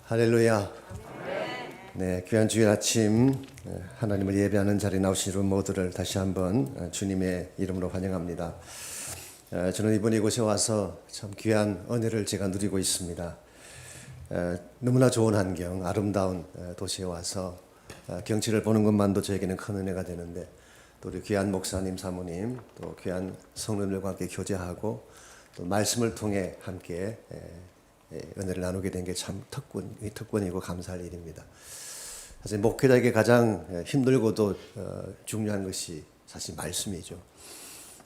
할렐루야. 네, 귀한 주일 아침 하나님을 예배하는 자리에 나오신 여러분 모두를 다시 한번 주님의 이름으로 환영합니다. 저는 이번 이곳에 와서 참 귀한 은혜를 제가 누리고 있습니다. 너무나 좋은 환경, 아름다운 도시에 와서 경치를 보는 것만도 저에게는 큰 은혜가 되는데, 또 우리 귀한 목사님, 사모님, 또 귀한 성도들과 함께 교제하고 또 말씀을 통해 함께 은혜를 나누게 된 게 참 특권이고 감사할 일입니다. 사실 목회자에게 가장 힘들고도 중요한 것이 사실 말씀이죠.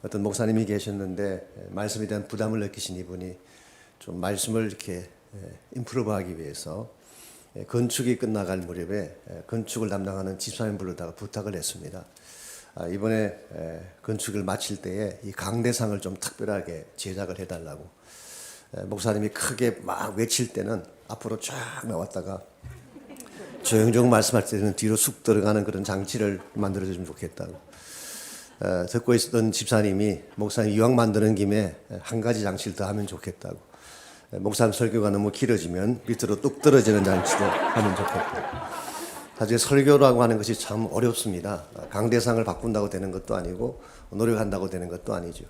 어떤 목사님이 계셨는데 말씀에 대한 부담을 느끼신 이분이 좀 말씀을 이렇게 임프루브하기 위해서 건축이 끝나갈 무렵에 건축을 담당하는 집사님 부르다가 부탁을 했습니다. 이번에 건축을 마칠 때에 이 강대상을 좀 특별하게 제작을 해달라고. 목사님이 크게 막 외칠 때는 앞으로 쫙 나왔다가 조용조용 말씀할 때는 뒤로 쑥 들어가는 그런 장치를 만들어주면 좋겠다고. 듣고 있었던 집사님이 목사님 이왕 만드는 김에 한 가지 장치를 더 하면 좋겠다고. 목사님 설교가 너무 길어지면 밑으로 뚝 떨어지는 장치도 하면 좋겠다고. 사실 설교라고 하는 것이 참 어렵습니다. 강대상을 바꾼다고 되는 것도 아니고 노력한다고 되는 것도 아니죠.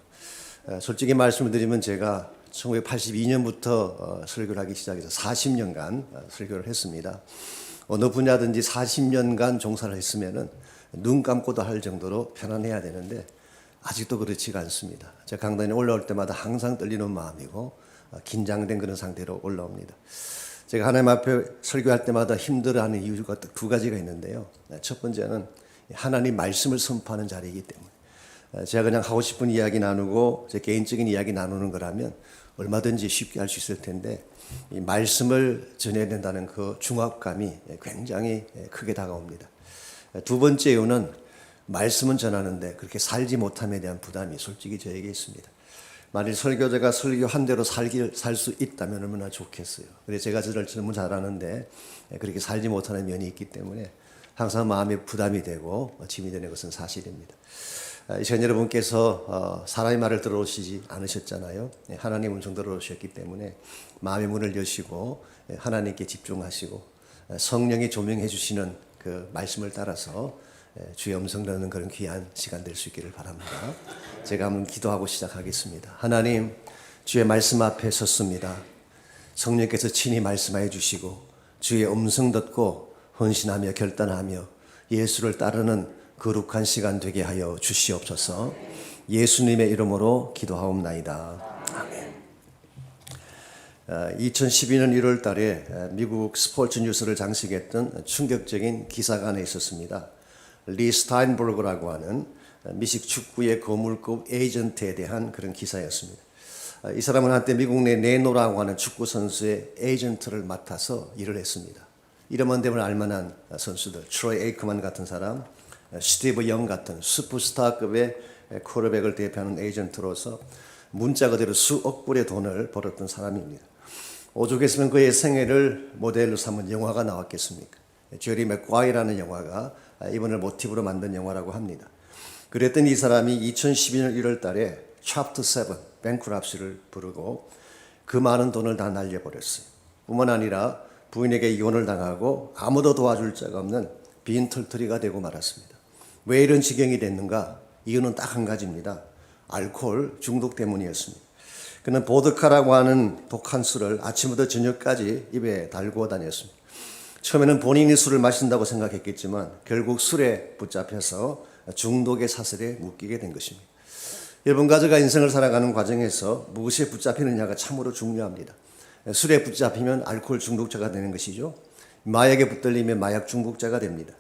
솔직히 말씀을 드리면 제가 1982년부터 설교를 하기 시작해서 40년간 설교를 했습니다. 어느 분야든지 40년간 종사를 했으면은 눈 감고도 할 정도로 편안해야 되는데 아직도 그렇지가 않습니다. 제가 강단에 올라올 때마다 항상 떨리는 마음이고 긴장된 그런 상태로 올라옵니다. 제가 하나님 앞에 설교할 때마다 힘들어하는 이유가 두 가지가 있는데요. 첫 번째는 하나님 말씀을 선포하는 자리이기 때문에 제가 그냥 하고 싶은 이야기 나누고 제 개인적인 이야기 나누는 거라면 얼마든지 쉽게 할 수 있을 텐데 이 말씀을 전해야 된다는 그 중압감이 굉장히 크게 다가옵니다. 두 번째 이유는 말씀은 전하는데 그렇게 살지 못함에 대한 부담이 솔직히 저에게 있습니다. 만일 설교자가 설교한 대로 살 수 있다면 얼마나 좋겠어요. 그래서 제가 저를 너무 잘하는데 그렇게 살지 못하는 면이 있기 때문에 항상 마음에 부담이 되고 짐이 되는 것은 사실입니다. 이시간 여러분께서 사람의 말을 들어오시지 않으셨잖아요. 하나님 음성 들어오셨기 때문에 마음의 문을 여시고 하나님께 집중하시고 성령이 조명해 주시는 그 말씀을 따라서 주의 음성 듣는 그런 귀한 시간 될 수 있기를 바랍니다. 제가 한번 기도하고 시작하겠습니다. 하나님, 주의 말씀 앞에 섰습니다. 성령께서 친히 말씀해 주시고 주의 음성 듣고 헌신하며 결단하며 예수를 따르는 거룩한 시간 되게 하여 주시옵소서. 예수님의 이름으로 기도하옵나이다. 아멘. 2012년 1월 달에 미국 스포츠 뉴스를 장식했던 충격적인 기사가 하나 있었습니다. 리 스타인버그라고 하는 미식 축구의 거물급 에이전트에 대한 그런 기사였습니다. 이 사람은 한때 미국 내 네노라고 하는 축구 선수의 에이전트를 맡아서 일을 했습니다. 이름만 되면 알만한 선수들, 트로이 에이크만 같은 사람, 스티브 영 같은 슈퍼스타급의 쿼터백을 대표하는 에이전트로서 문자 그대로 수억 불의 돈을 벌었던 사람입니다. 오죽했으면 그의 생애를 모델로 삼은 영화가 나왔겠습니까? 제리 맥과이라는 영화가 이분을 모티브로 만든 영화라고 합니다. 그랬던 이 사람이 2012년 1월 달에 챕터 7, 뱅크럽시를 부르고 그 많은 돈을 다 날려버렸어요. 뿐만 아니라 부인에게 이혼을 당하고 아무도 도와줄 자가 없는 빈털터리가 되고 말았습니다. 왜 이런 지경이 됐는가? 이유는 딱 한 가지입니다. 알코올 중독 때문이었습니다. 그는 보드카라고 하는 독한 술을 아침부터 저녁까지 입에 달고 다녔습니다. 처음에는 본인이 술을 마신다고 생각했겠지만 결국 술에 붙잡혀서 중독의 사슬에 묶이게 된 것입니다. 여러분, 가족과 인생을 살아가는 과정에서 무엇에 붙잡히느냐가 참으로 중요합니다. 술에 붙잡히면 알코올 중독자가 되는 것이죠. 마약에 붙들리면 마약 중독자가 됩니다.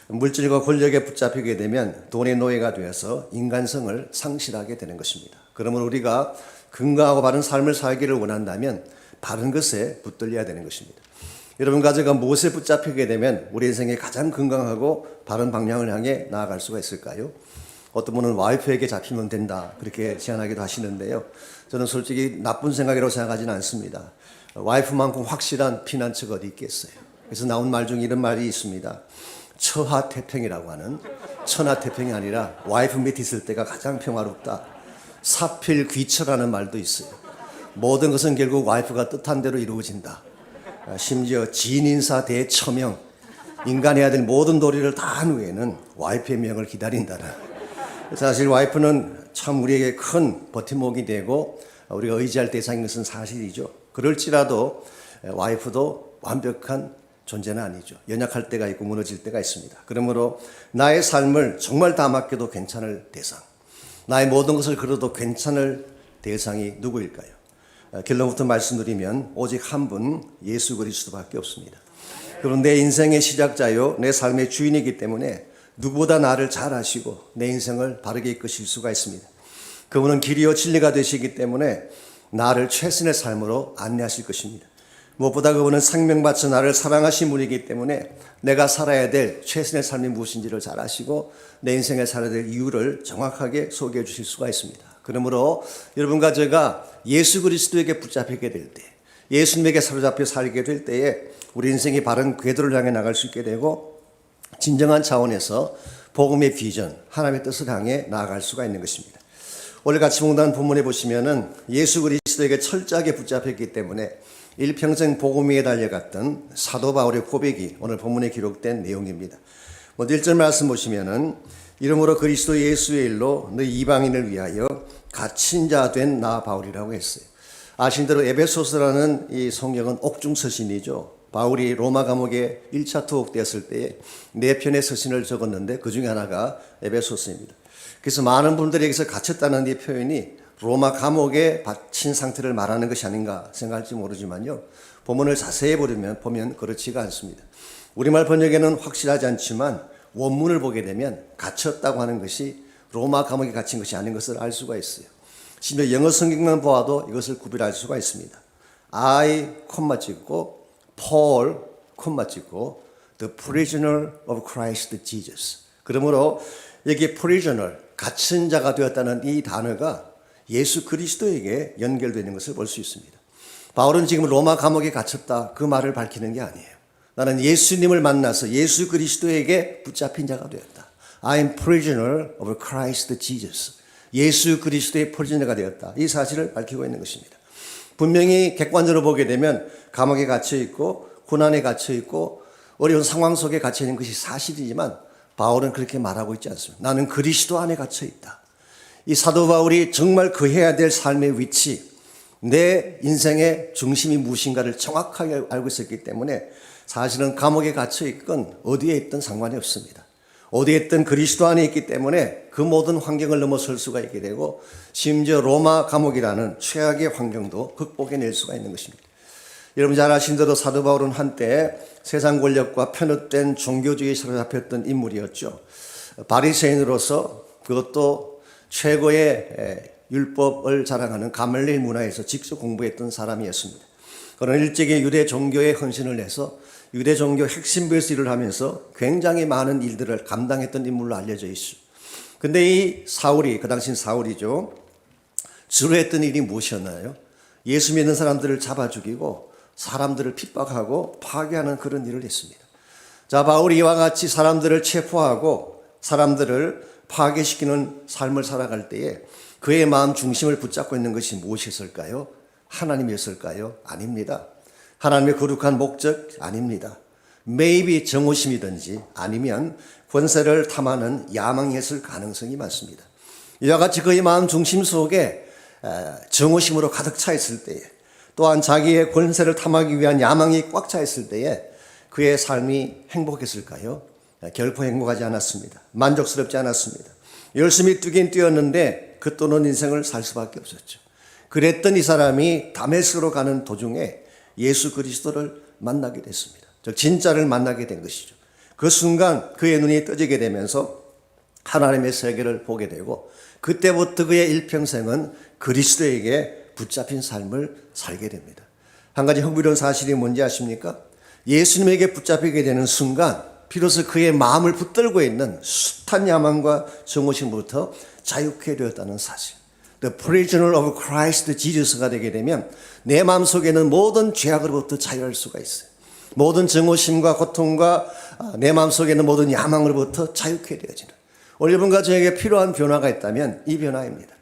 물질과 권력에 붙잡히게 되면 돈의 노예가 되어서 인간성을 상실하게 되는 것입니다. 그러면 우리가 건강하고 바른 삶을 살기를 원한다면 바른 것에 붙들려야 되는 것입니다. 여러분, 가족과 무엇에 붙잡히게 되면 우리 인생의 가장 건강하고 바른 방향을 향해 나아갈 수가 있을까요? 어떤 분은 와이프에게 잡히면 된다 그렇게 제안하기도 하시는데요. 저는 솔직히 나쁜 생각이라고 생각하지는 않습니다. 와이프만큼 확실한 피난처가 어디 있겠어요. 그래서 나온 말 중에 이런 말이 있습니다. 처하태평이라고 하는, 천하태평이 아니라 와이프 밑에 있을 때가 가장 평화롭다. 사필귀처라는 말도 있어요. 모든 것은 결국 와이프가 뜻한 대로 이루어진다. 심지어 진인사 대처명, 인간해야 될 모든 도리를 다 한 후에는 와이프의 명을 기다린다는. 사실 와이프는 참 우리에게 큰 버팀목이 되고 우리가 의지할 대상인 것은 사실이죠. 그럴지라도 와이프도 완벽한 존재는 아니죠. 연약할 때가 있고 무너질 때가 있습니다. 그러므로 나의 삶을 정말 다 맡겨도 괜찮을 대상, 나의 모든 것을 걸어도 괜찮을 대상이 누구일까요? 결론부터 말씀드리면 오직 한 분, 예수 그리스도밖에 없습니다. 그럼 내 인생의 시작자요, 내 삶의 주인이기 때문에 누구보다 나를 잘 아시고 내 인생을 바르게 이끄실 수가 있습니다. 그분은 길이요 진리가 되시기 때문에 나를 최선의 삶으로 안내하실 것입니다. 무엇보다 그분은 생명받쳐 나를 사랑하신 분이기 때문에 내가 살아야 될 최선의 삶이 무엇인지를 잘 아시고 내 인생에 살아야 될 이유를 정확하게 소개해 주실 수가 있습니다. 그러므로 여러분과 제가 예수 그리스도에게 붙잡히게 될 때, 예수님에게 사로잡혀 살게 될 때에 우리 인생이 바른 궤도를 향해 나갈 수 있게 되고 진정한 차원에서 복음의 비전, 하나님의 뜻을 향해 나아갈 수가 있는 것입니다. 오늘 같이 봉독한 본문에 보시면은 예수 그리스도에게 철저하게 붙잡혔기 때문에 일평생 복음 위에 달려갔던 사도 바울의 고백이 오늘 본문에 기록된 내용입니다. 먼저 1절 말씀 보시면은 이러므로 그리스도 예수의 일로 너희 이방인을 위하여 갇힌 자 된 나 바울이라고 했어요. 아신 대로 에베소서라는 이 성경은 옥중 서신이죠. 바울이 로마 감옥에 1차 투옥되었을 때에 4편의 서신을 적었는데 그 중에 하나가 에베소서입니다. 그래서 많은 분들에게서 갇혔다는 이 표현이 로마 감옥에 갇힌 상태를 말하는 것이 아닌가 생각할지 모르지만요. 본문을 자세히 보면 그렇지가 않습니다. 우리말 번역에는 확실하지 않지만 원문을 보게 되면 갇혔다고 하는 것이 로마 감옥에 갇힌 것이 아닌 것을 알 수가 있어요. 심지어 영어 성경만 보아도 이것을 구별할 수가 있습니다. I, 콤마 찍고 Paul, 콤마 찍고 The prisoner of Christ Jesus. 그러므로 여기 prisoner, 갇힌 자가 되었다는 이 단어가 예수 그리스도에게 연결되는 것을 볼 수 있습니다. 바울은 지금 로마 감옥에 갇혔다 그 말을 밝히는 게 아니에요. 나는 예수님을 만나서 예수 그리스도에게 붙잡힌 자가 되었다. I am prisoner of Christ Jesus. 예수 그리스도의 프리저너가 되었다. 이 사실을 밝히고 있는 것입니다. 분명히 객관적으로 보게 되면 감옥에 갇혀 있고 고난에 갇혀 있고 어려운 상황 속에 갇혀 있는 것이 사실이지만 바울은 그렇게 말하고 있지 않습니다. 나는 그리스도 안에 갇혀 있다. 이 사도 바울이 정말 그해야 될 삶의 위치, 내 인생의 중심이 무엇인가를 정확하게 알고 있었기 때문에 사실은 감옥에 갇혀 있건 어디에 있든 상관이 없습니다. 어디에 있든 그리스도 안에 있기 때문에 그 모든 환경을 넘어설 수가 있게 되고 심지어 로마 감옥이라는 최악의 환경도 극복해낼 수가 있는 것입니다. 여러분 잘 아신 대로 사도 바울은 한때 세상 권력과 편협된 종교주의에 사로잡혔던 인물이었죠. 바리새인으로서 그것도 최고의 율법을 자랑하는 가말리엘 문화에서 직접 공부했던 사람이었습니다. 그는 일찍이 유대 종교에 헌신을 해서 유대 종교 핵심부에서 일을 하면서 굉장히 많은 일들을 감당했던 인물로 알려져 있죠. 근데 이 사울이, 그 당시는 사울이죠. 주로 했던 일이 무엇이었나요? 예수 믿는 사람들을 잡아 죽이고 사람들을 핍박하고 파괴하는 그런 일을 했습니다. 자, 바울이 이와 같이 사람들을 체포하고 사람들을 파괴시키는 삶을 살아갈 때에 그의 마음 중심을 붙잡고 있는 것이 무엇이었을까요? 하나님이었을까요? 아닙니다. 하나님의 거룩한 목적? 아닙니다. maybe 정오심이든지 아니면 권세를 탐하는 야망이었을 가능성이 많습니다. 이와 같이 그의 마음 중심 속에 정오심으로 가득 차 있을 때에 또한 자기의 권세를 탐하기 위한 야망이 꽉 차 있을 때에 그의 삶이 행복했을까요? 결코 행복하지 않았습니다. 만족스럽지 않았습니다. 열심히 뛰긴 뛰었는데 그 또는 인생을 살 수밖에 없었죠. 그랬던 이 사람이 다메섹으로 가는 도중에 예수 그리스도를 만나게 됐습니다. 즉 진짜를 만나게 된 것이죠. 그 순간 그의 눈이 떠지게 되면서 하나님의 세계를 보게 되고 그때부터 그의 일평생은 그리스도에게 붙잡힌 삶을 살게 됩니다. 한 가지 흥미로운 사실이 뭔지 아십니까? 예수님에게 붙잡히게 되는 순간 비로소 그의 마음을 붙들고 있는 숱한 야망과 정오심부터 자유케 되었다는 사실. The prisoner of Christ Jesus가 되게 되면 내 마음속에는 모든 죄악으로부터 자유할 수가 있어요. 모든 정오심과 고통과 내 마음속에는 모든 야망으로부터 자유케 되어지는. 오늘 여러분과 저에게 필요한 변화가 있다면 이 변화입니다.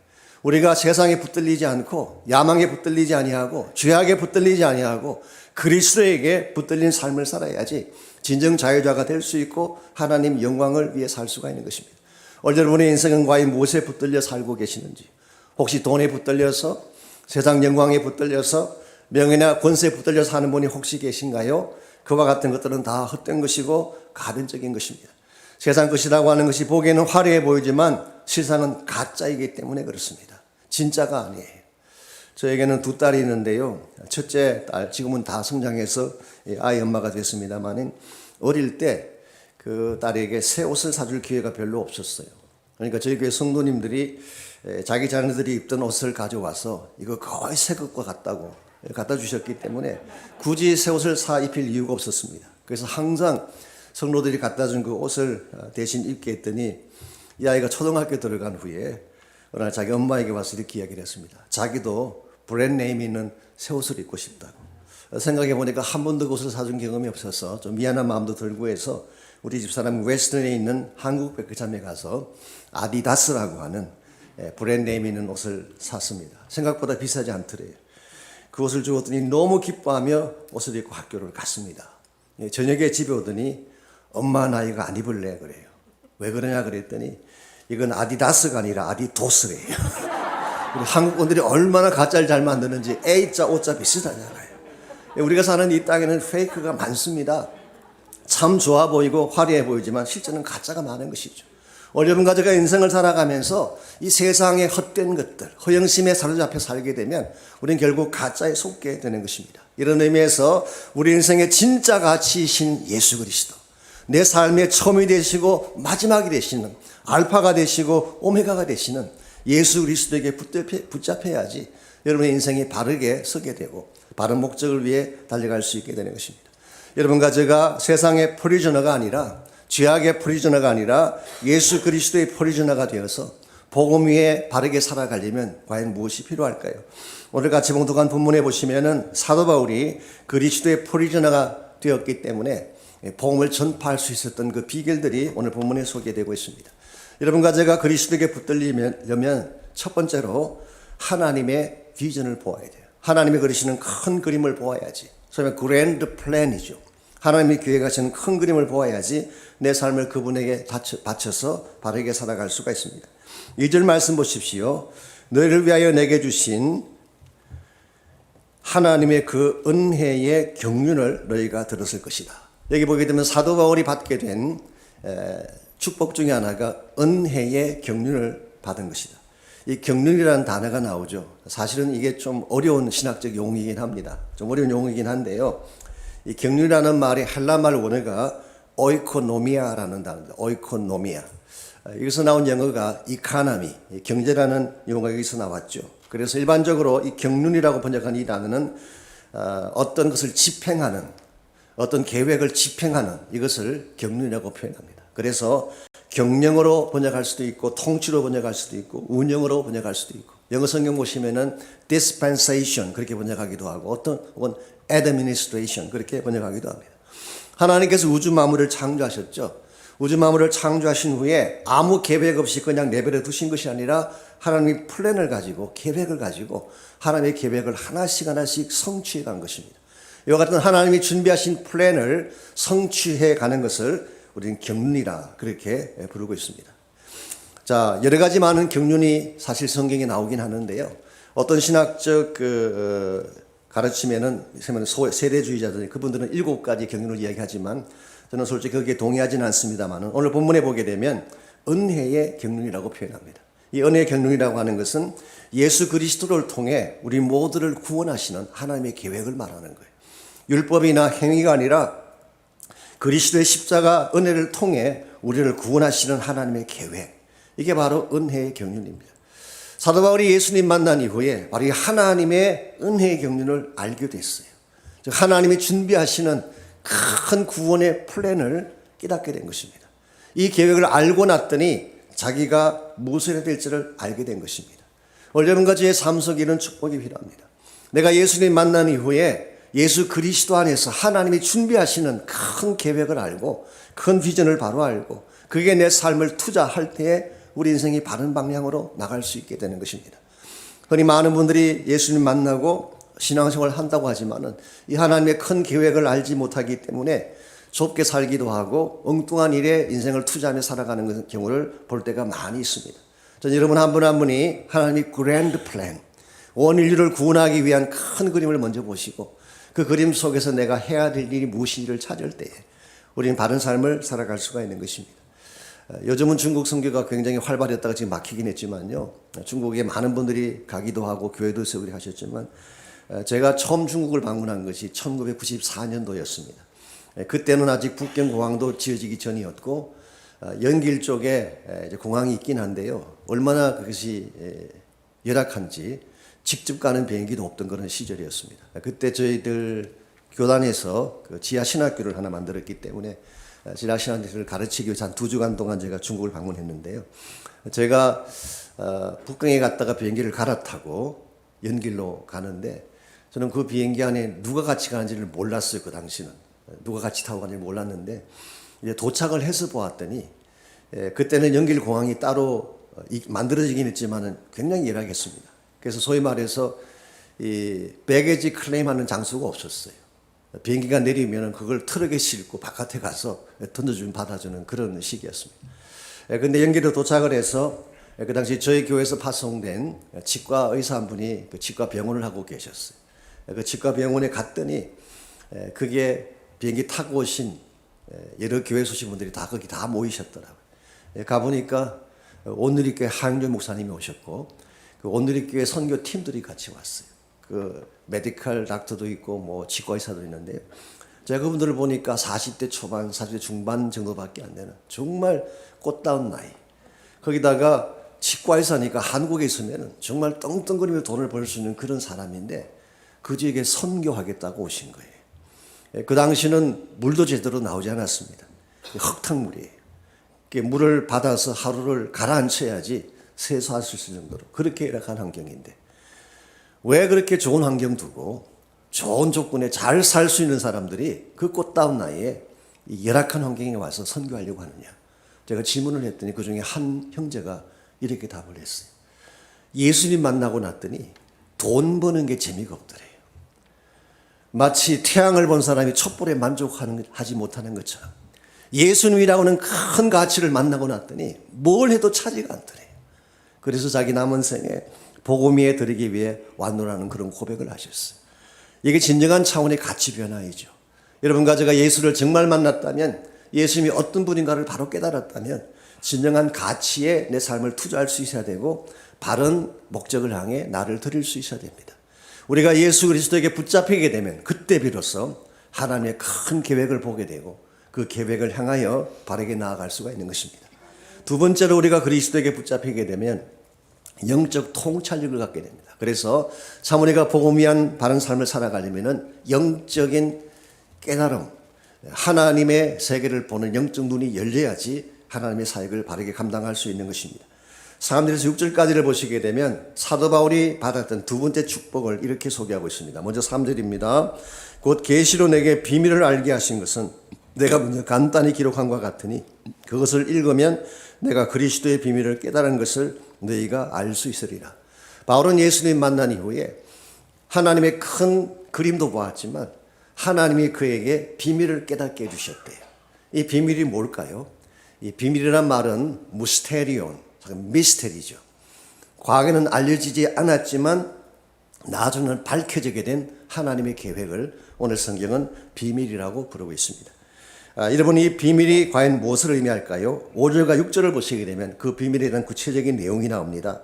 우리가 세상에 붙들리지 않고 야망에 붙들리지 아니하고 죄악에 붙들리지 아니하고 그리스도에게 붙들린 삶을 살아야지 진정 자유자가 될 수 있고 하나님 영광을 위해 살 수가 있는 것입니다. 오늘 여러분의 인생은 과연 무엇에 붙들려 살고 계시는지, 혹시 돈에 붙들려서, 세상 영광에 붙들려서, 명예나 권세에 붙들려 사는 분이 혹시 계신가요? 그와 같은 것들은 다 헛된 것이고 가변적인 것입니다. 세상 것이라고 하는 것이 보기에는 화려해 보이지만 실상은 가짜이기 때문에 그렇습니다. 진짜가 아니에요. 저에게는 두 딸이 있는데요. 첫째 딸, 지금은 다 성장해서 아이 엄마가 됐습니다만, 어릴 때 그 딸에게 새 옷을 사줄 기회가 별로 없었어요. 그러니까 저희 교회 성도님들이 자기 자녀들이 입던 옷을 가져와서 이거 거의 새 것과 같다고 갖다 주셨기 때문에 굳이 새 옷을 사 입힐 이유가 없었습니다. 그래서 항상 성도들이 갖다 준 그 옷을 대신 입게 했더니 이 아이가 초등학교 들어간 후에 어느 날 자기 엄마에게 와서 이렇게 이야기를 했습니다. 자기도 브랜드네임 있는 새 옷을 입고 싶다고. 생각해 보니까 한 번도 그 옷을 사준 경험이 없어서 좀 미안한 마음도 들고 해서 우리 집사람 웨스턴에 있는 한국 백화점에 가서 아디다스라고 하는 브랜드네임 있는 옷을 샀습니다. 생각보다 비싸지 않더래요. 그 옷을 주었더니 너무 기뻐하며 옷을 입고 학교를 갔습니다. 저녁에 집에 오더니 엄마 나 이거 안 입을래 그래요. 왜 그러냐 그랬더니 이건 아디다스가 아니라 아디도스래요. 우리 한국 분들이 얼마나 가짜를 잘 만드는지 A자 O자 비슷하잖아요. 우리가 사는 이 땅에는 페이크가 많습니다. 참 좋아 보이고 화려해 보이지만 실제는 가짜가 많은 것이죠. 여러분과 제가 인생을 살아가면서 이 세상의 헛된 것들, 허영심에 사로잡혀 살게 되면 우리는 결국 가짜에 속게 되는 것입니다. 이런 의미에서 우리 인생의 진짜 가치이신 예수 그리스도, 내 삶의 처음이 되시고 마지막이 되시는, 알파가 되시고 오메가가 되시는 예수 그리스도에게 붙잡혀야지 여러분의 인생이 바르게 서게 되고 바른 목적을 위해 달려갈 수 있게 되는 것입니다. 여러분과 제가 세상의 프리저너가 아니라, 죄악의 프리저너가 아니라 예수 그리스도의 프리저너가 되어서 복음 위에 바르게 살아가려면 과연 무엇이 필요할까요? 오늘 같이 봉독한 본문에 보시면은 사도 바울이 그리스도의 프리저너가 되었기 때문에 복음을 전파할 수 있었던 그 비결들이 오늘 본문에 소개되고 있습니다. 여러분과 제가 그리스도에게 붙들리려면 첫 번째로 하나님의 비전을 보아야 돼요. 하나님이 그리시는 큰 그림을 보아야지. 소위 그랜드 플랜이죠. 하나님이 계획하시는 큰 그림을 보아야지 내 삶을 그분에게 바쳐서 바르게 살아갈 수가 있습니다. 2절 말씀 보십시오. 너희를 위하여 내게 주신 하나님의 그 은혜의 경륜을 너희가 들었을 것이다. 여기 보게 되면 사도 바울이 받게 된 축복 중에 하나가 은혜의 경륜을 받은 것이다. 이 경륜이라는 단어가 나오죠. 사실은 이게 좀 어려운 신학적 용어이긴 합니다. 좀 어려운 용어이긴 한데요. 이 경륜이라는 말의 헬라말 원어가 오이코노미아라는 단어입니다. 오이코노미아. 여기서 나온 영어가 이카나미, 경제라는 용어가 여기서 나왔죠. 그래서 일반적으로 이 경륜이라고 번역한 이 단어는 어떤 것을 집행하는, 어떤 계획을 집행하는 이것을 경륜이라고 표현합니다. 그래서 경영으로 번역할 수도 있고 통치로 번역할 수도 있고 운영으로 번역할 수도 있고, 영어 성경 보시면은 dispensation 그렇게 번역하기도 하고 어떤 혹은 administration 그렇게 번역하기도 합니다. 하나님께서 우주 만물을 창조하셨죠. 우주 만물을 창조하신 후에 아무 계획 없이 그냥 내버려 두신 것이 아니라 하나님이 플랜을 가지고 계획을 가지고 하나님의 계획을 하나씩 하나씩 성취해 간 것입니다. 이와 같은 하나님이 준비하신 플랜을 성취해 가는 것을 우리는 경륜이라 그렇게 부르고 있습니다. 자, 여러 가지 많은 경륜이 사실 성경에 나오긴 하는데요. 어떤 신학적 가르침에는 세대주의자들, 그분들은 7가지 경륜을 이야기하지만 저는 솔직히 거기에 동의하지는 않습니다만 오늘 본문에 보게 되면 은혜의 경륜이라고 표현합니다. 이 은혜의 경륜이라고 하는 것은 예수 그리스도를 통해 우리 모두를 구원하시는 하나님의 계획을 말하는 거예요. 율법이나 행위가 아니라 그리스도의 십자가 은혜를 통해 우리를 구원하시는 하나님의 계획, 이게 바로 은혜의 경륜입니다. 사도 바울이 예수님 만난 이후에 바로 이 하나님의 은혜의 경륜을 알게 됐어요. 즉 하나님이 준비하시는 큰 구원의 플랜을 깨닫게 된 것입니다. 이 계획을 알고 났더니 자기가 무엇을 해야 될지를 알게 된 것입니다. 여러분과 저의 삶 속에 이런 축복이 필요합니다. 내가 예수님 만난 이후에 예수 그리스도 안에서 하나님이 준비하시는 큰 계획을 알고 큰 비전을 바로 알고 그게 내 삶을 투자할 때에 우리 인생이 바른 방향으로 나갈 수 있게 되는 것입니다. 흔히 많은 분들이 예수님 만나고 신앙생활을 한다고 하지만은 이 하나님의 큰 계획을 알지 못하기 때문에 좁게 살기도 하고 엉뚱한 일에 인생을 투자하며 살아가는 경우를 볼 때가 많이 있습니다. 전 여러분 한 분 한 분이 하나님의 그랜드 플랜, 온 인류를 구원하기 위한 큰 그림을 먼저 보시고 그 그림 속에서 내가 해야 될 일이 무엇인지를 찾을 때에 우리는 바른 삶을 살아갈 수가 있는 것입니다. 요즘은 중국 선교가 굉장히 활발했다가 지금 막히긴 했지만요. 중국에 많은 분들이 가기도 하고 교회도 세우기로 하셨지만 제가 처음 중국을 방문한 것이 1994년도였습니다. 그때는 아직 북경공항도 지어지기 전이었고 연길 쪽에 공항이 있긴 한데요. 얼마나 그것이 열악한지 직접 가는 비행기도 없던 그런 시절이었습니다. 그때 저희들 교단에서 그 지하 신학교를 하나 만들었기 때문에 지하 신학교를 가르치기 위해서 한 2주간 동안 제가 중국을 방문했는데요. 제가 북경에 갔다가 비행기를 갈아타고 연길로 가는데 저는 그 비행기 안에 누가 같이 가는지를 몰랐어요. 그 당시는 누가 같이 타고 가는지 몰랐는데 이제 도착을 해서 보았더니 그때는 연길 공항이 따로 만들어지긴 했지만은 굉장히 열악했습니다. 그래서 소위 말해서 이 배게지 클레임하는 장소가 없었어요. 비행기가 내리면은 그걸 트럭에 싣고 바깥에 가서 던져주면 받아주는 그런 시기였습니다. 근데 연길에 도착을 해서 그 당시 저희 교회에서 파송된 치과 의사 한 분이 그 치과 병원을 하고 계셨어요. 그 치과 병원에 갔더니 그게 비행기 타고 오신 여러 교회 소식분들이 다 거기 다 모이셨더라고요. 가보니까 온누리교회 하영준 목사님이 오셨고 그 온누리교회 선교팀들이 같이 왔어요. 그 메디컬 닥터도 있고 뭐 치과 의사도 있는데요. 제가 그분들을 보니까 40대 초반, 40대 중반 정도밖에 안 되는 정말 꽃다운 나이. 거기다가 치과 의사니까 한국에 있으면 정말 떵떵거리며 돈을 벌 수 있는 그런 사람인데 그저에게 선교하겠다고 오신 거예요. 그 당시는 물도 제대로 나오지 않았습니다. 흙탕물이에요. 물을 받아서 하루를 가라앉혀야지 세수할 수 있을 정도로 그렇게 열악한 환경인데 왜 그렇게 좋은 환경 두고 좋은 조건에 잘 살 수 있는 사람들이 그 꽃다운 나이에 이 열악한 환경에 와서 선교하려고 하느냐. 제가 질문을 했더니 그중에 한 형제가 이렇게 답을 했어요. 예수님 만나고 났더니 돈 버는 게 재미가 없더래요. 마치 태양을 본 사람이 촛불에 만족하지 못하는 것처럼 예수님이라고는 큰 가치를 만나고 났더니 뭘 해도 차지가 않더래요. 그래서 자기 남은 생에 복음위에 드리기 위해 왔노라는 그런 고백을 하셨어요. 이게 진정한 차원의 가치 변화이죠. 여러분과 제가 예수를 정말 만났다면 예수님이 어떤 분인가를 바로 깨달았다면 진정한 가치에 내 삶을 투자할 수 있어야 되고 바른 목적을 향해 나를 드릴 수 있어야 됩니다. 우리가 예수 그리스도에게 붙잡히게 되면 그때 비로소 하나님의 큰 계획을 보게 되고 그 계획을 향하여 바르게 나아갈 수가 있는 것입니다. 두 번째로 우리가 그리스도에게 붙잡히게 되면 영적 통찰력을 갖게 됩니다. 그래서 참 우리가 복음 위한 바른 삶을 살아가려면 영적인 깨달음, 하나님의 세계를 보는 영적 눈이 열려야지 하나님의 사역을 바르게 감당할 수 있는 것입니다. 사람들에서 6절까지를 보시게 되면 사도 바울이 받았던 두 번째 축복을 이렇게 소개하고 있습니다. 먼저 3절입니다. 곧 계시로 내게 비밀을 알게 하신 것은 내가 먼저 간단히 기록한 것 같으니 그것을 읽으면 내가 그리스도의 비밀을 깨달은 것을 너희가 알 수 있으리라. 바울은 예수님 만난 이후에 하나님의 큰 그림도 보았지만 하나님이 그에게 비밀을 깨닫게 해주셨대요. 이 비밀이 뭘까요? 이 비밀이란 말은 무스테리온, 미스테리죠. 과거에는 알려지지 않았지만 나중에는 밝혀지게 된 하나님의 계획을 오늘 성경은 비밀이라고 부르고 있습니다. 여러분 이 비밀이 과연 무엇을 의미할까요? 5절과 6절을 보시게 되면 그 비밀에 대한 구체적인 내용이 나옵니다.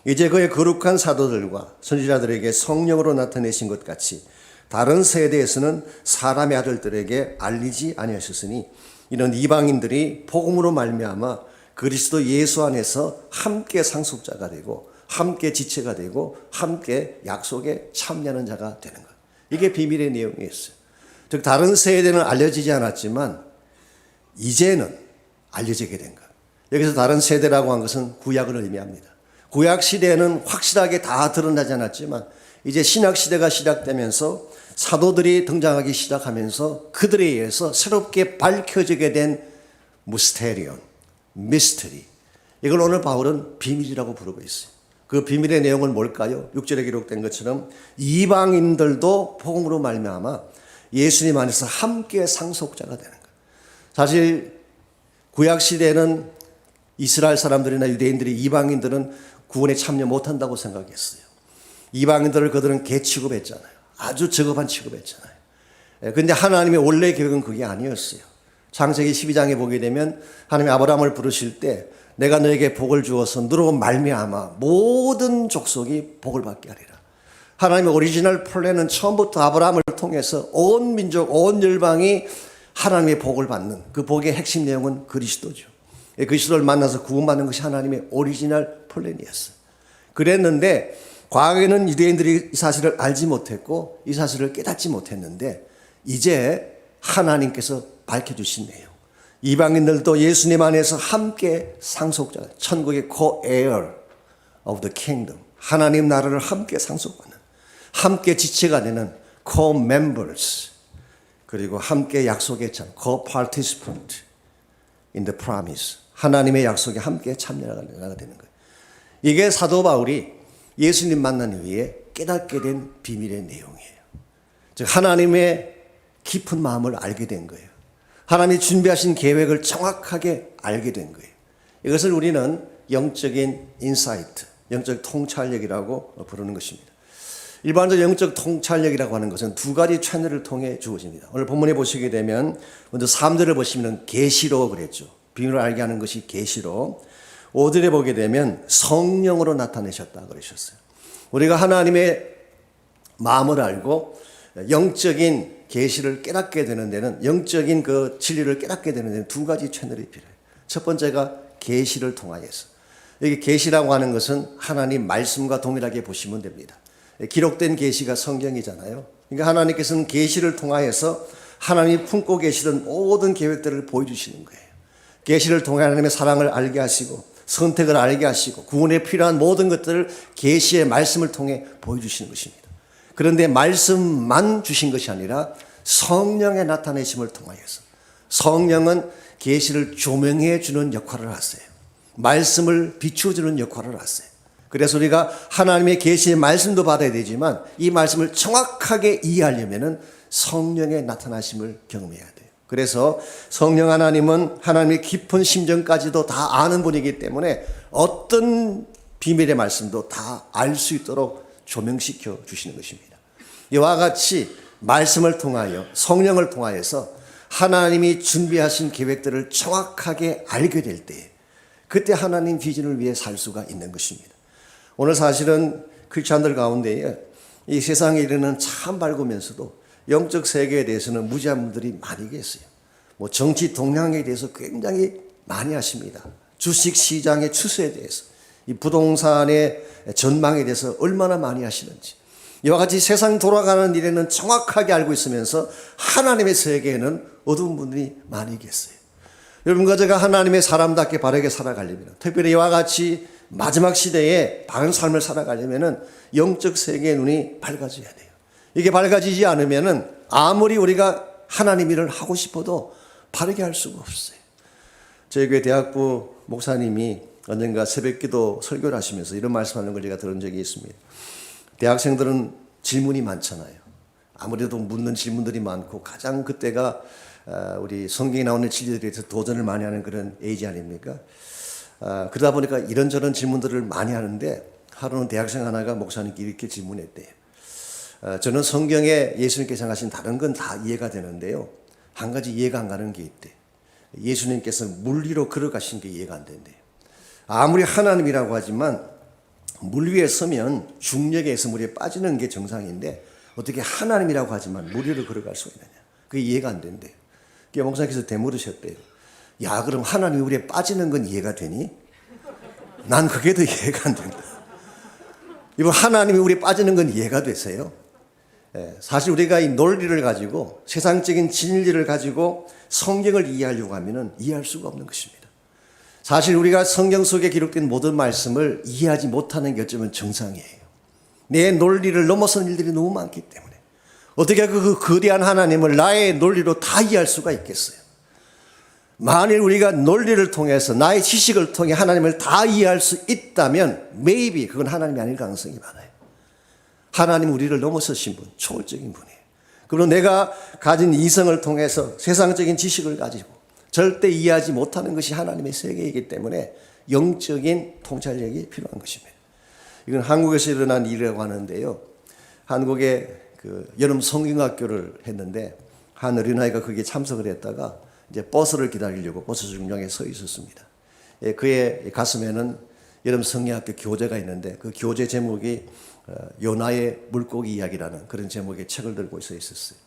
이제 그의 거룩한 사도들과 선지자들에게 성령으로 나타내신 것 같이 다른 세대에서는 사람의 아들들에게 알리지 아니하셨으니 이는 이방인들이 복음으로 말미암아 그리스도 예수 안에서 함께 상속자가 되고 함께 지체가 되고 함께 약속에 참여하는 자가 되는 것. 이게 비밀의 내용이었어요. 즉 다른 세대는 알려지지 않았지만 이제는 알려지게 된 것. 여기서 다른 세대라고 한 것은 구약을 의미합니다. 구약 시대에는 확실하게 다 드러나지 않았지만 이제 신약 시대가 시작되면서 사도들이 등장하기 시작하면서 그들에 의해서 새롭게 밝혀지게 된 무스테리온, 미스터리. 이걸 오늘 바울은 비밀이라고 부르고 있어요. 그 비밀의 내용은 뭘까요? 6절에 기록된 것처럼 이방인들도 복음으로 말미암아 예수님 안에서 함께 상속자가 되는 거예요. 사실 구약 시대에는 이스라엘 사람들이나 유대인들이 이방인들은 구원에 참여 못한다고 생각했어요. 이방인들을 그들은 개 취급했잖아요. 아주 저급한 취급했잖아요. 그런데 하나님의 원래 계획은 그게 아니었어요. 창세기 12장에 보게 되면 하나님이 아브라함을 부르실 때 내가 너에게 복을 주어서 너로 말미암아 모든 족속이 복을 받게 하리라. 하나님의 오리지널 플랜은 처음부터 아브라함을 통해서 온 민족, 온 열방이 하나님의 복을 받는, 그 복의 핵심 내용은 그리스도죠. 그리스도를 만나서 구원받는 것이 하나님의 오리지널 플랜이었어요. 그랬는데 과거에는 유대인들이 이 사실을 알지 못했고 이 사실을 깨닫지 못했는데 이제 하나님께서 밝혀주신 내용, 이방인들도 예수님 안에서 함께 상속자, 천국의 co-heir of the kingdom, 하나님 나라를 함께 상속받는, 함께 지체가 되는 co-members, 그리고 함께 약속의 참, co-participant in the promise, 하나님의 약속에 함께 참여가 되는 거예요. 이게 사도 바울이 예수님 만난 이후에 깨닫게 된 비밀의 내용이에요. 즉 하나님의 깊은 마음을 알게 된 거예요. 하나님이 준비하신 계획을 정확하게 알게 된 거예요. 이것을 우리는 영적인 인사이트, 영적 통찰력이라고 부르는 것입니다. 일반적으로 영적 통찰력이라고 하는 것은 두 가지 채널을 통해 주어집니다. 오늘 본문에 보시게 되면 먼저 3절을 보시면 계시로 그랬죠. 비밀을 알게 하는 것이 계시로. 5절에 보게 되면 성령으로 나타내셨다 그러셨어요. 우리가 하나님의 마음을 알고 영적인 계시를 깨닫게 되는 데는, 영적인 그 진리를 깨닫게 되는 데는 두 가지 채널이 필요해요. 첫 번째가 계시를 통하여서. 여기 계시라고 하는 것은 하나님 말씀과 동일하게 보시면 됩니다. 기록된 계시가 성경이잖아요. 그러니까 하나님께서는 계시를 통하여서 하나님이 품고 계시던 모든 계획들을 보여주시는 거예요. 계시를 통해 하나님의 사랑을 알게 하시고 선택을 알게 하시고 구원에 필요한 모든 것들을 계시의 말씀을 통해 보여주시는 것입니다. 그런데 말씀만 주신 것이 아니라 성령의 나타내심을 통하여서, 성령은 계시를 조명해 주는 역할을 하세요. 말씀을 비추어 주는 역할을 하세요. 그래서 우리가 하나님의 계시의 말씀도 받아야 되지만 이 말씀을 정확하게 이해하려면 성령의 나타나심을 경험해야 돼요. 그래서 성령 하나님은 하나님의 깊은 심정까지도 다 아는 분이기 때문에 어떤 비밀의 말씀도 다 알 수 있도록 조명시켜 주시는 것입니다. 이와 같이 말씀을 통하여, 성령을 통하여서 하나님이 준비하신 계획들을 정확하게 알게 될 때, 그때 하나님 비전을 위해 살 수가 있는 것입니다. 오늘 사실은 크리스찬들 가운데에 이 세상에 이르는 참 밝으면서도 영적 세계에 대해서는 무지한 분들이 많이 계세요. 뭐 정치 동향에 대해서 굉장히 많이 하십니다. 주식 시장의 추세에 대해서, 이 부동산의 전망에 대해서 얼마나 많이 하시는지. 이와 같이 세상 돌아가는 일에는 정확하게 알고 있으면서 하나님의 세계에는 어두운 분들이 많이 계세요. 여러분과 제가 하나님의 사람답게 바르게 살아가려면, 특별히 이와 같이 마지막 시대에 바른 삶을 살아가려면 영적 세계의 눈이 밝아져야 돼요. 이게 밝아지지 않으면 아무리 우리가 하나님 일을 하고 싶어도 바르게 할 수가 없어요. 저희 교회 대학부 목사님이 언젠가 새벽기도 설교를 하시면서 이런 말씀하는 걸 제가 들은 적이 있습니다. 대학생들은 질문이 많잖아요. 아무래도 묻는 질문들이 많고 가장 그때가 우리 성경에 나오는 진리들에 대해서 도전을 많이 하는 그런 에이지 아닙니까? 그러다 보니까 이런저런 질문들을 많이 하는데 하루는 대학생 하나가 목사님께 이렇게 질문했대요. 저는 성경에 예수님께서 하신 다른 건 다 이해가 되는데요. 한 가지 이해가 안 가는 게 있대. 예수님께서 물 위로 걸어가신 게 이해가 안 된대요. 아무리 하나님이라고 하지만 물 위에 서면 중력에 의해서 물에 빠지는 게 정상인데 어떻게 하나님이라고 하지만 물 위로 걸어갈 수가 있느냐. 그게 이해가 안 된대요. 그게 목사님께서 되물으셨대요. 야, 그럼 하나님이 물에 빠지는 건 이해가 되니? 난 그게 더 이해가 안 된다. 이거 하나님이 물에 빠지는 건 이해가 되세요? 사실 우리가 이 논리를 가지고 세상적인 진리를 가지고 성경을 이해하려고 하면 이해할 수가 없는 것입니다. 사실 우리가 성경 속에 기록된 모든 말씀을 이해하지 못하는 게 어쩌면 정상이에요. 내 논리를 넘어선 일들이 너무 많기 때문에 어떻게 그 거대한 하나님을 나의 논리로 다 이해할 수가 있겠어요? 만일 우리가 논리를 통해서 나의 지식을 통해 하나님을 다 이해할 수 있다면 maybe 그건 하나님이 아닐 가능성이 많아요. 하나님 우리를 넘어서신 분, 초월적인 분이에요. 그리고 내가 가진 이성을 통해서 세상적인 지식을 가지고 절대 이해하지 못하는 것이 하나님의 세계이기 때문에 영적인 통찰력이 필요한 것입니다. 이건 한국에서 일어난 일이라고 하는데요. 한국에 여름 성경학교를 했는데 한 어린아이가 거기에 참석을 했다가 이제 버스를 기다리려고 버스 정류장에 서 있었습니다. 그의 가슴에는 여름 성경학교 교재가 있는데 그 교재 제목이 요나의 물고기 이야기라는 그런 제목의 책을 들고 있었어요.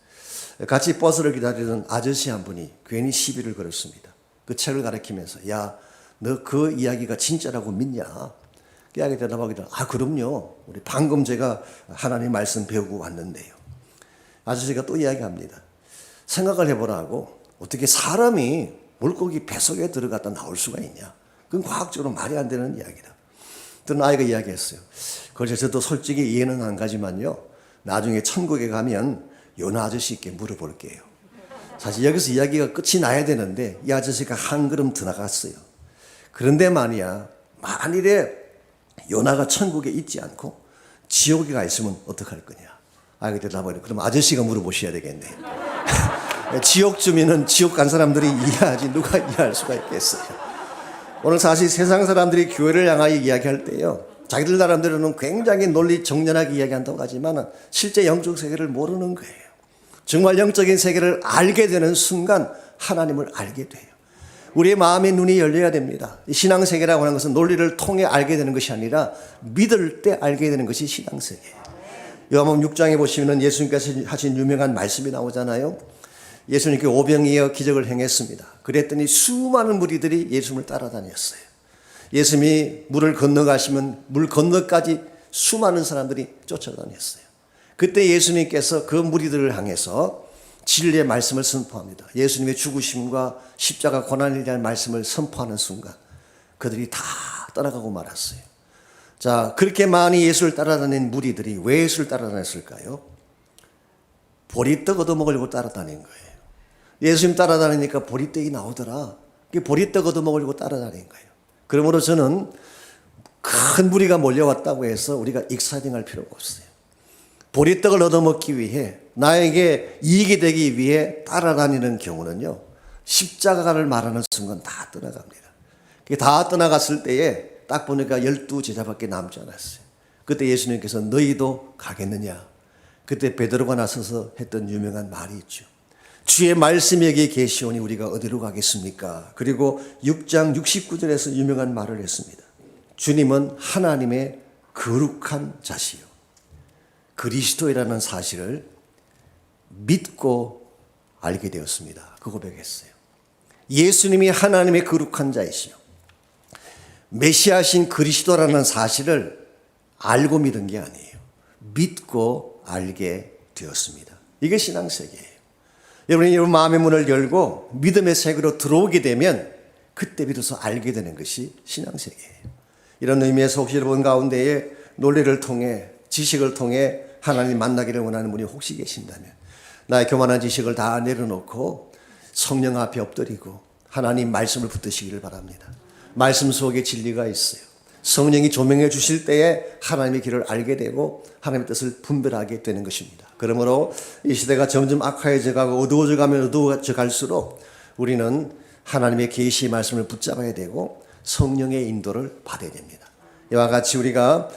같이 버스를 기다리던 아저씨 한 분이 괜히 시비를 걸었습니다. 그 책을 가리키면서 야, 너 그 이야기가 진짜라고 믿냐? 그 이야기 대답하기를 그럼요. 우리 방금 제가 하나님 말씀 배우고 왔는데요. 아저씨가 또 이야기합니다. 생각을 해보라고 어떻게 사람이 물고기 뱃속에 들어갔다 나올 수가 있냐? 그건 과학적으로 말이 안 되는 이야기다. 어떤 아이가 이야기했어요. 그래서 저도 솔직히 이해는 안 가지만요. 나중에 천국에 가면 요나 아저씨께 물어볼게요. 사실 여기서 이야기가 끝이 나야 되는데 이 아저씨가 한 걸음 더 나갔어요. 그런데 만이야 만일에 요나가 천국에 있지 않고 지옥에 가 있으면 어떡할 거냐. 아이가 대답하려 그럼 아저씨가 물어보셔야 되겠네. 지옥 주민은 지옥 간 사람들이 이해하지 누가 이해할 수가 있겠어요. 오늘 사실 세상 사람들이 교회를 향하여 이야기할 때요. 자기들 나름대로는 굉장히 논리 정연하게 이야기한다고 하지만 실제 영적 세계를 모르는 거예요. 정말 영적인 세계를 알게 되는 순간 하나님을 알게 돼요. 우리의 마음의 눈이 열려야 됩니다. 신앙세계라고 하는 것은 논리를 통해 알게 되는 것이 아니라 믿을 때 알게 되는 것이 신앙세계예요. 요한복음 6장에 보시면 예수님께서 하신 유명한 말씀이 나오잖아요. 예수님께 오병이어 기적을 행했습니다. 그랬더니 수많은 무리들이 예수님을 따라다녔어요. 예수님이 물을 건너가시면 물 건너까지 수많은 사람들이 쫓아다녔어요. 그때 예수님께서 그 무리들을 향해서 진리의 말씀을 선포합니다. 예수님의 죽으심과 십자가 고난에 대한 말씀을 선포하는 순간 그들이 다 떠나가고 말았어요. 자, 그렇게 많이 예수를 따라다닌 무리들이 왜 예수를 따라다녔을까요? 보리떡 얻어먹으려고 따라다닌 거예요. 예수님 따라다니니까 보리떡이 나오더라. 보리떡 얻어먹으려고 따라다닌 거예요. 그러므로 저는 큰 무리가 몰려왔다고 해서 우리가 익사이딩할 필요가 없어요. 보리떡을 얻어먹기 위해 나에게 이익이 되기 위해 따라다니는 경우는요. 십자가를 말하는 순간 다 떠나갑니다. 다 떠나갔을 때에 딱 보니까 12 제자밖에 남지 않았어요. 그때 예수님께서 너희도 가겠느냐. 그때 베드로가 나서서 했던 유명한 말이 있죠. 주의 말씀이 여기 계시오니 우리가 어디로 가겠습니까? 그리고 6장 69절에서 유명한 말을 했습니다. 주님은 하나님의 거룩한 자시요 그리스도이라는 사실을 믿고 알게 되었습니다. 그 고백했어요. 예수님이 하나님의 거룩한 자이시요 메시아신 그리스도라는 사실을 알고 믿은 게 아니에요. 믿고 알게 되었습니다. 이게 신앙세계예요. 여러분이 여러분 마음의 문을 열고 믿음의 세계로 들어오게 되면 그때 비로소 알게 되는 것이 신앙세계예요. 이런 의미에서 혹시 여러분 가운데에 논리를 통해 지식을 통해 하나님 만나기를 원하는 분이 혹시 계신다면 나의 교만한 지식을 다 내려놓고 성령 앞에 엎드리고 하나님 말씀을 붙드시기를 바랍니다. 말씀 속에 진리가 있어요. 성령이 조명해 주실 때에 하나님의 길을 알게 되고 하나님의 뜻을 분별하게 되는 것입니다. 그러므로 이 시대가 점점 악화해져 가고 어두워져 가면 어두워져 갈수록 우리는 하나님의 계시의 말씀을 붙잡아야 되고 성령의 인도를 받아야 됩니다. 이와 같이 우리가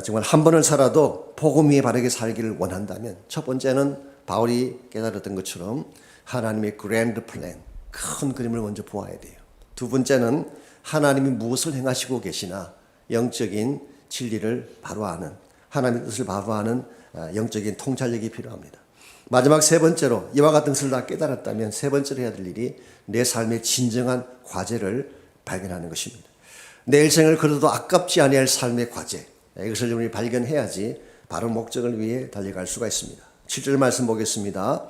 정말 한 번을 살아도 복음 위에 바르게 살기를 원한다면 첫 번째는 바울이 깨달았던 것처럼 하나님의 그랜드 플랜, 큰 그림을 먼저 보아야 돼요. 두 번째는 하나님이 무엇을 행하시고 계시나 영적인 진리를 바로 아는 하나님의 뜻을 바로 아는 영적인 통찰력이 필요합니다. 마지막 세 번째로 이와 같은 것을 다 깨달았다면 세 번째로 해야 될 일이 내 삶의 진정한 과제를 발견하는 것입니다. 내 일생을 걸어도 아깝지 아니할 삶의 과제, 이것을 우리 발견해야지 바른 목적을 위해 달려갈 수가 있습니다. 7절 말씀 보겠습니다.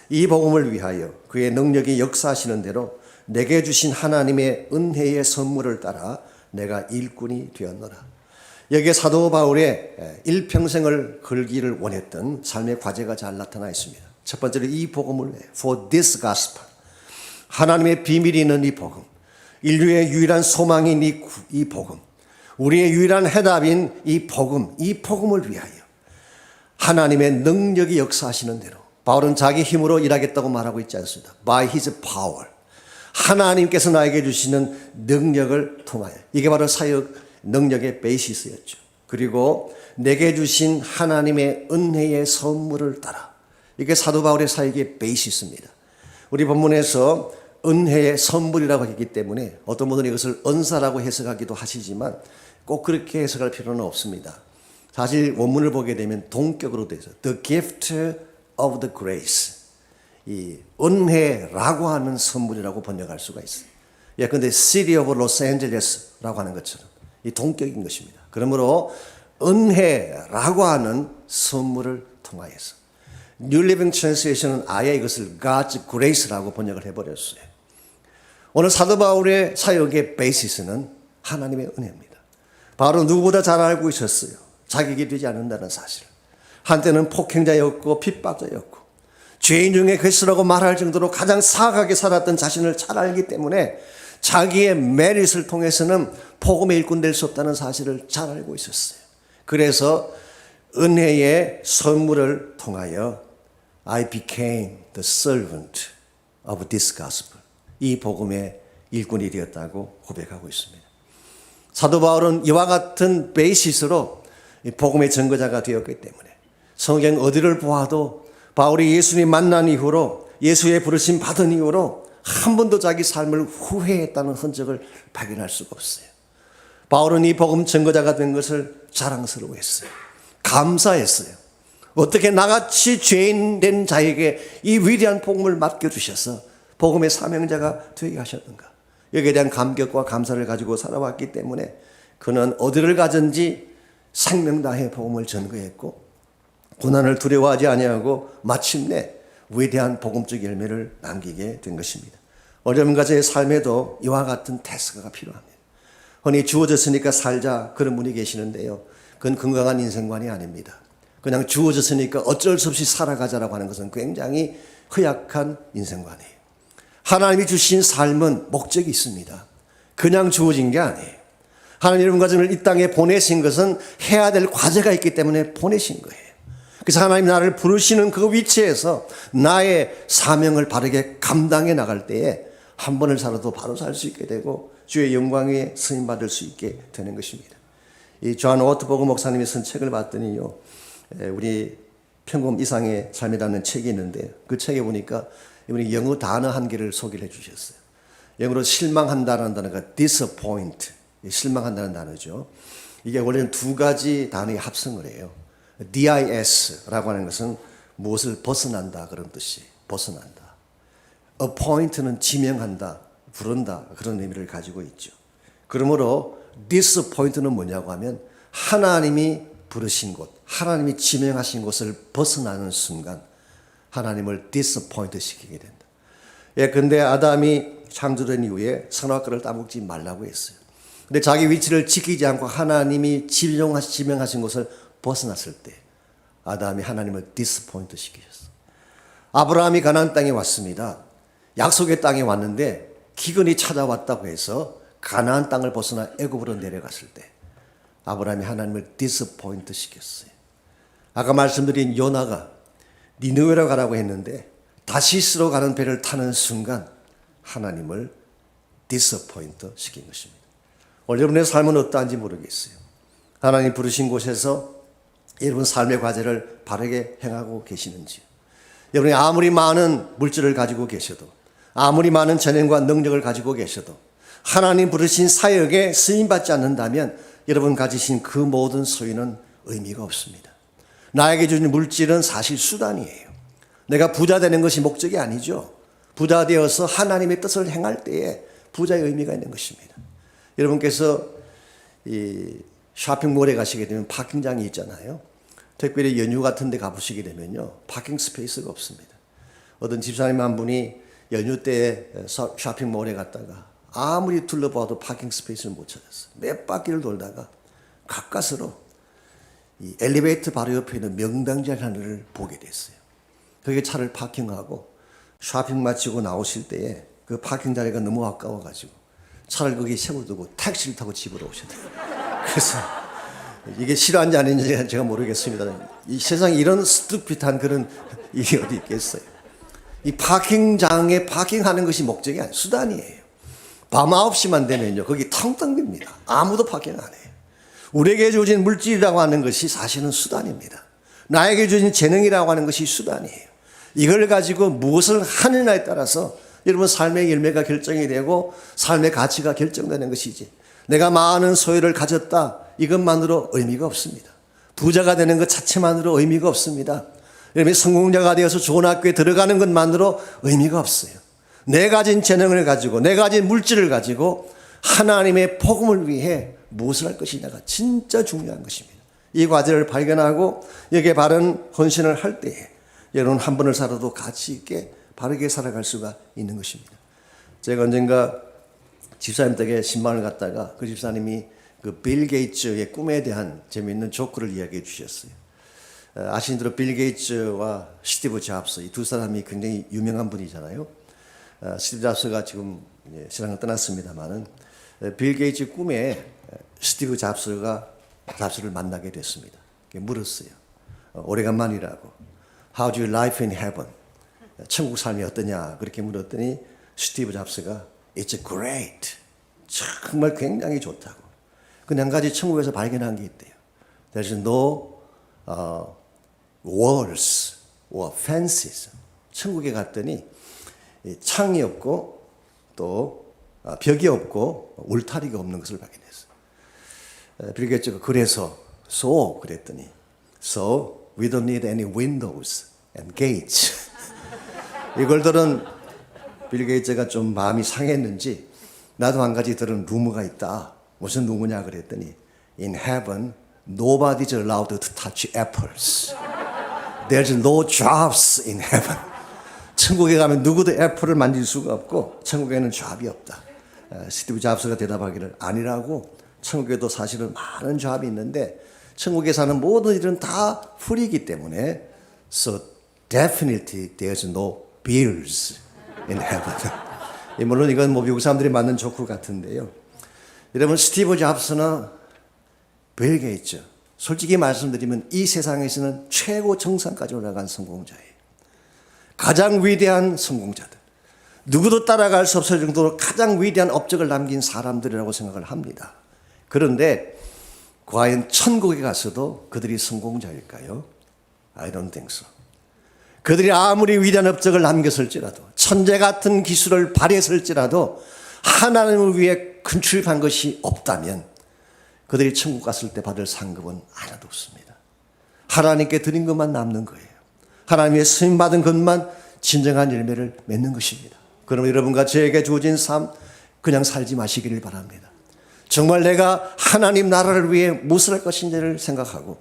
이 복음을 위하여 그의 능력이 역사하시는 대로 내게 주신 하나님의 은혜의 선물을 따라 내가 일꾼이 되었노라. 여기에 사도 바울의 일평생을 걸기를 원했던 삶의 과제가 잘 나타나 있습니다. 첫 번째로 이 복음을 위해 for this gospel 하나님의 비밀이 있는 이 복음, 인류의 유일한 소망인 이 복음, 우리의 유일한 해답인 이 복음을 위하여 하나님의 능력이 역사하시는 대로 바울은 자기 힘으로 일하겠다고 말하고 있지 않습니다. By his power. 하나님께서 나에게 주시는 능력을 통하여. 이게 바로 사역 능력의 베이시스였죠. 그리고 내게 주신 하나님의 은혜의 선물을 따라. 이게 사도 바울의 사역의 베이시스입니다. 우리 본문에서 은혜의 선물이라고 했기 때문에 어떤 분들은 이것을 은사라고 해석하기도 하시지만 꼭 그렇게 해석할 필요는 없습니다. 사실 원문을 보게 되면 동격으로 되어 있어요. The gift of the grace. 이 은혜라고 하는 선물이라고 번역할 수가 있어요. 예컨대 City of Los Angeles라고 하는 것처럼 이 동격인 것입니다. 그러므로 은혜라고 하는 선물을 통하여서 New Living Translation은 아예 이것을 God's Grace라고 번역을 해버렸어요. 오늘 사도 바울의 사역의 베이시스는 하나님의 은혜입니다. 바울은 누구보다 잘 알고 있었어요. 자격이 되지 않는다는 사실. 한때는 폭행자였고 핍박자였고 죄인 중에 괴수라고 말할 정도로 가장 사악하게 살았던 자신을 잘 알기 때문에 자기의 메릿을 통해서는 복음의 일꾼 될 수 없다는 사실을 잘 알고 있었어요. 그래서 은혜의 선물을 통하여 I became the servant of this gospel. 이 복음의 일꾼이 되었다고 고백하고 있습니다. 사도 바울은 이와 같은 베이시스로 복음의 증거자가 되었기 때문에 성경 어디를 보아도 바울이 예수님 만난 이후로 예수의 부르심 받은 이후로 한 번도 자기 삶을 후회했다는 흔적을 발견할 수가 없어요. 바울은 이 복음 증거자가 된 것을 자랑스러워했어요. 감사했어요. 어떻게 나같이 죄인 된 자에게 이 위대한 복음을 맡겨주셔서 복음의 사명자가 되게 하셨는가. 여기에 대한 감격과 감사를 가지고 살아왔기 때문에 그는 어디를 가든지 생명 다해 복음을 전거했고 고난을 두려워하지 아니하고 마침내 위대한 복음적 열매를 남기게 된 것입니다. 어려운 가정의 삶에도 이와 같은 태스가 필요합니다. 흔히 주어졌으니까 살자 그런 분이 계시는데요. 그건 건강한 인생관이 아닙니다. 그냥 주어졌으니까 어쩔 수 없이 살아가자라고 하는 것은 굉장히 허약한 인생관이에요. 하나님이 주신 삶은 목적이 있습니다. 그냥 주어진 게 아니에요. 하나님 여러분 가정을 이 땅에 보내신 것은 해야 될 과제가 있기 때문에 보내신 거예요. 그래서 하나님 나를 부르시는 그 위치에서 나의 사명을 바르게 감당해 나갈 때에 한 번을 살아도 바로 살 수 있게 되고 주의 영광에 쓰임받을 수 있게 되는 것입니다. 이 존 오트버그 목사님이 쓴 책을 봤더니요. 우리 평범 이상의 삶이라는 책이 있는데 그 책에 보니까 이분이 영어 단어 한 개를 소개를 해 주셨어요. 영어로 실망한다는 단어가 disappoint, 실망한다는 단어죠. 이게 원래는 두 가지 단어의 합성을 해요. DIS라고 하는 것은 무엇을 벗어난다 그런 뜻이 벗어난다. appoint는 지명한다, 부른다 그런 의미를 가지고 있죠. 그러므로 disappoint는 뭐냐고 하면 하나님이 부르신 곳, 하나님이 지명하신 곳을 벗어나는 순간 하나님을 disappoint 시키게 된다. 근데 아담이 창조된 이후에 선악과를 따먹지 말라고 했어요. 근데 자기 위치를 지키지 않고 하나님이 지명하신 곳을 벗어났을 때 아담이 하나님을 디스포인트 시키셨어요. 아브라함이 가나안 땅에 왔습니다. 약속의 땅에 왔는데 기근이 찾아왔다고 해서 가나안 땅을 벗어나 애굽으로 내려갔을 때 아브라함이 하나님을 디스포인트 시켰어요. 아까 말씀드린 요나가 니느웨로 가라고 했는데 다시스로 가는 배를 타는 순간 하나님을 디스포인트 시킨 것입니다. 오늘 여러분의 삶은 어떠한지 모르겠어요. 하나님 부르신 곳에서 여러분 삶의 과제를 바르게 행하고 계시는지, 여러분이 아무리 많은 물질을 가지고 계셔도, 아무리 많은 재능과 능력을 가지고 계셔도 하나님 부르신 사역에 쓰임받지 않는다면 여러분 가지신 그 모든 소유는 의미가 없습니다. 나에게 주신 물질은 사실 수단이에요. 내가 부자 되는 것이 목적이 아니죠. 부자 되어서 하나님의 뜻을 행할 때에 부자의 의미가 있는 것입니다. 여러분께서 이 쇼핑몰에 가시게 되면 파킹장이 있잖아요. 특별히 연휴 같은 데 가보시게 되면요. 파킹 스페이스가 없습니다. 어떤 집사님 한 분이 연휴 때 쇼핑몰에 갔다가 아무리 둘러봐도 파킹 스페이스를 못 찾았어요. 몇 바퀴를 돌다가 가까스로 이 엘리베이터 바로 옆에 있는 명당자리 하나를 보게 됐어요. 거기에 차를 파킹하고 쇼핑 마치고 나오실 때에 그 파킹 자리가 너무 아까워가지고 차를 거기 세워두고 택시를 타고 집으로 오셨대요. 그래서 이게 실화인지 아닌지 제가 모르겠습니다. 이 세상에 이런 스투핏한 그런 일이 어디 있겠어요. 이 파킹장에 파킹하는 것이 목적이 아니에요. 수단이에요. 밤 9시만 되면요, 거기 텅텅 빕니다. 아무도 파킹 안 해요. 우리에게 주어진 물질이라고 하는 것이 사실은 수단입니다. 나에게 주어진 재능이라고 하는 것이 수단이에요. 이걸 가지고 무엇을 하느냐에 따라서 여러분 삶의 열매가 결정이 되고 삶의 가치가 결정되는 것이지, 내가 많은 소유를 가졌다 이것만으로 의미가 없습니다. 부자가 되는 것 자체만으로 의미가 없습니다. 여러분이 성공자가 되어서 좋은 학교에 들어가는 것만으로 의미가 없어요. 내 가진 재능을 가지고 내 가진 물질을 가지고 하나님의 복음을 위해 무엇을 할 것이냐가 진짜 중요한 것입니다. 이 과제를 발견하고 여기에 바른 헌신을 할 때에 여러분 한 번을 살아도 가치 있게 바르게 살아갈 수가 있는 것입니다. 제가 언젠가 집사님 댁에 10만 원을 갖다가 그 집사님이 그 빌 게이츠의 꿈에 대한 재미있는 조크를 이야기해 주셨어요. 아시는 대로 빌 게이츠와 스티브 잡스 이 두 사람이 굉장히 유명한 분이잖아요. 스티브 잡스가 지금 세상을 떠났습니다만은 빌 게이츠 꿈에 스티브 잡스를 만나게 됐습니다. 물었어요. 오래간만이라고. How do you live in heaven? 천국 삶이 어떠냐? 그렇게 물었더니 스티브 잡스가 It's great. 정말 굉장히 좋다고. 근데 한 가지 천국에서 발견한 게 있대요. There's no walls or fences. 천국에 갔더니 창이 없고 또 벽이 없고 울타리가 없는 것을 발견했어요. 빌 게이츠가 그래서 그랬더니 So we don't need any windows and gates. 이걸 들은 빌 게이츠가 좀 마음이 상했는지 나도 한 가지 들은 루머가 있다. 무슨 루머냐 그랬더니 In heaven nobody's allowed to touch apples. There's no jobs in heaven. 천국에 가면 누구도 애플을 만질 수가 없고 천국에는 잡이 없다. 스티브 잡스가 대답하기를 아니라고. 천국에도 사실은 많은 잡이 있는데 천국에 사는 모든 일은 다 풀이기 때문에 So definitely there's no bills in heaven. 물론 이건 뭐 미국 사람들이 만든 조크 같은데요. 여러분 스티브 잡스나 빌 게이츠 솔직히 말씀드리면 이 세상에서는 최고 정상까지 올라간 성공자예요. 가장 위대한 성공자들. 누구도 따라갈 수 없을 정도로 가장 위대한 업적을 남긴 사람들이라고 생각을 합니다. 그런데 과연 천국에 가서도 그들이 성공자일까요? I don't think so. 그들이 아무리 위대한 업적을 남겼을지라도 천재 같은 기술을 발휘했을지라도 하나님을 위해 컨트립한 것이 없다면 그들이 천국 갔을 때 받을 상급은 하나도 없습니다. 하나님께 드린 것만 남는 거예요. 하나님의 쓰임받은 것만 진정한 열매를 맺는 것입니다. 그럼 여러분과 저에게 주어진 삶 그냥 살지 마시기를 바랍니다. 정말 내가 하나님 나라를 위해 무엇을 할 것인지를 생각하고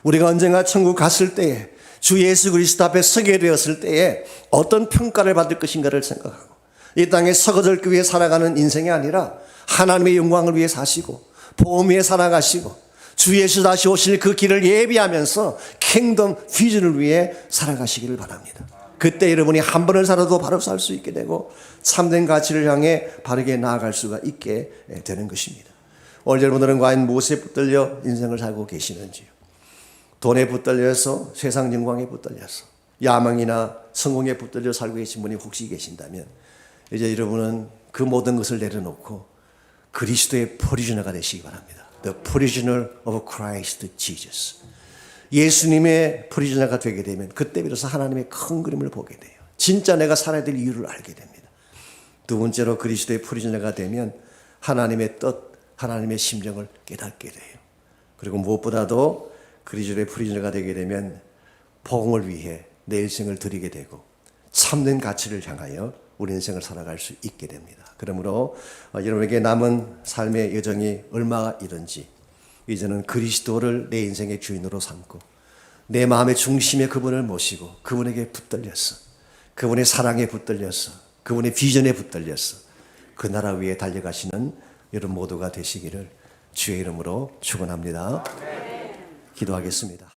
우리가 언젠가 천국 갔을 때에 주 예수 그리스도 앞에 서게 되었을 때에 어떤 평가를 받을 것인가를 생각하고 이 땅에 서거들기 위해 살아가는 인생이 아니라 하나님의 영광을 위해 사시고 복음 위해 살아가시고 주 예수 다시 오실 그 길을 예비하면서 킹덤 비전을 위해 살아가시기를 바랍니다. 그때 여러분이 한 번을 살아도 바로 살 수 있게 되고 참된 가치를 향해 바르게 나아갈 수가 있게 되는 것입니다. 오늘 여러분들은 과연 무엇에 붙들려 인생을 살고 계시는지요? 돈에 붙들려서 세상 영광에 붙들려서 야망이나 성공에 붙들려 살고 계신 분이 혹시 계신다면 이제 여러분은 그 모든 것을 내려놓고 그리스도의 프리즈너가 되시기 바랍니다. The prisoner of Christ Jesus. 예수님의 프리즈너가 되게 되면 그때 비로소 하나님의 큰 그림을 보게 돼요. 진짜 내가 살아야 될 이유를 알게 됩니다. 두 번째로 그리스도의 프리즈너가 되면 하나님의 뜻, 하나님의 심정을 깨닫게 돼요. 그리고 무엇보다도 그리스도의 프리즈너가 되게 되면 복음을 위해 내 일생을 드리게 되고 참된 가치를 향하여 우리 인생을 살아갈 수 있게 됩니다. 그러므로 여러분에게 남은 삶의 여정이 얼마나 이른지 이제는 그리스도를 내 인생의 주인으로 삼고 내 마음의 중심에 그분을 모시고 그분에게 붙들려서 그분의 사랑에 붙들려서 그분의 비전에 붙들려서 그 나라 위에 달려가시는 여러분 모두가 되시기를 주의 이름으로 축원합니다. 기도하겠습니다.